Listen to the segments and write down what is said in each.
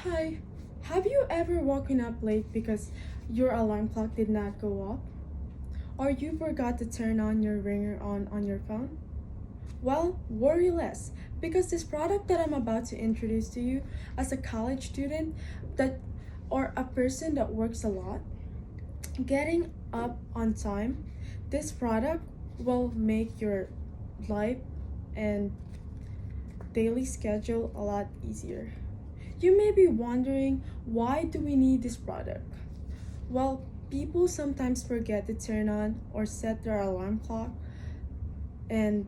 Hi, have you ever woken up late because your alarm clock did not go off? Or you forgot to turn on your ringer on your phone? Well, worry less because this product that I'm about to introduce to you as a college student that or a person that works a lot, getting up on time, this product will make your life and daily schedule a lot easier. You may be wondering, why do we need this product? Well, people sometimes forget to turn on or set their alarm clock and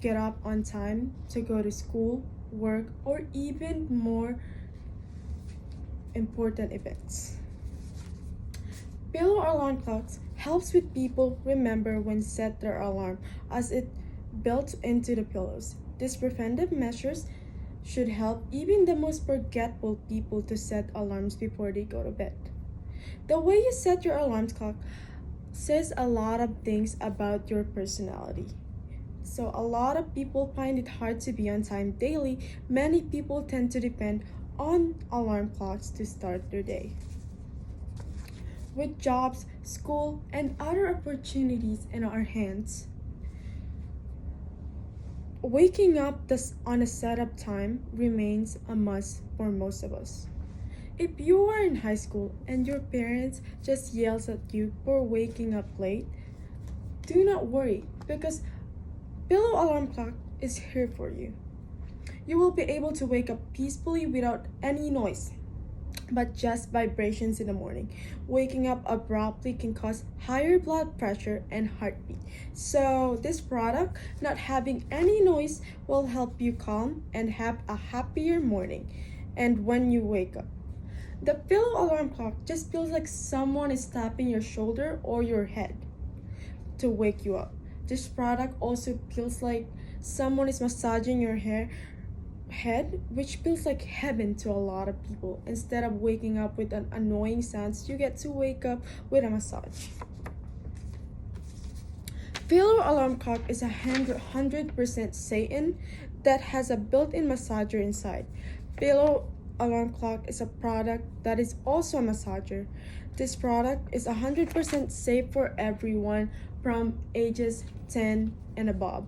get up on time to go to school, work, or even more important events. Pillow alarm clocks helps with people remember when set their alarm as it built into the pillows. These preventive measures should help even the most forgetful people to set alarms before they go to bed. The way you set your alarm clock says a lot of things about your personality. So, a lot of people find it hard to be on time daily. Many people tend to depend on alarm clocks to start their day. With jobs, school, and other opportunities in our hands, waking up on a setup time remains a must for most of us. If you are in high school and your parents just yells at you for waking up late, do not worry because Pillow Alarm Clock is here for you. You will be able to wake up peacefully without any noise, but just vibrations in the morning. Waking up abruptly can cause higher blood pressure and heartbeat. So, this product, not having any noise, will help you calm and have a happier morning. And when you wake up, the pillow alarm clock just feels like someone is tapping your shoulder or your head to wake you up. This product also feels like someone is massaging your head, which feels like heaven to a lot of people. Instead of waking up with an annoying sounds, you get to wake up with a massage. Pillow alarm clock is 100% satin that has a built-in massager inside. Pillow alarm clock is a product that is also a massager. This product is 100% safe for everyone from ages 10 and above.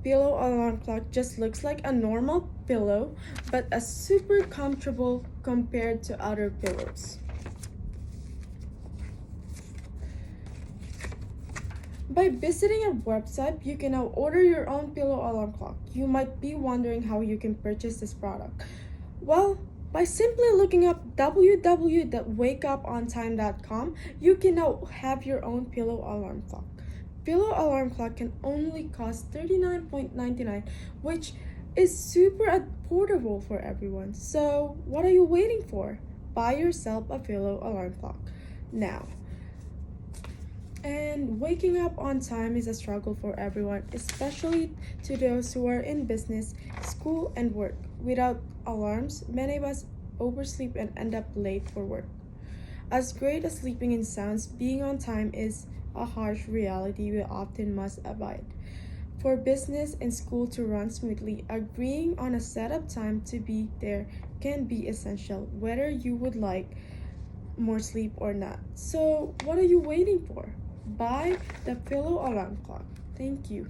Pillow alarm clock just looks like a normal pillow, but a super comfortable compared to other pillows. By visiting our website, you can now order your own pillow alarm clock. You might be wondering how you can purchase this product. Well, by simply looking up www.wakeupontime.com, you can now have your own pillow alarm clock. Pillow alarm clock can only cost $39.99, which is super affordable for everyone. So, what are you waiting for? Buy yourself a pillow alarm clock now. And waking up on time is a struggle for everyone, especially to those who are in business, school, and work. Without alarms, many of us oversleep and end up late for work. As great as sleeping in sounds, being on time is a harsh reality we often must abide. For business and school to run smoothly, agreeing on a setup time to be there can be essential, whether you would like more sleep or not. So, what are you waiting for? Buy the pillow alarm clock. Thank you.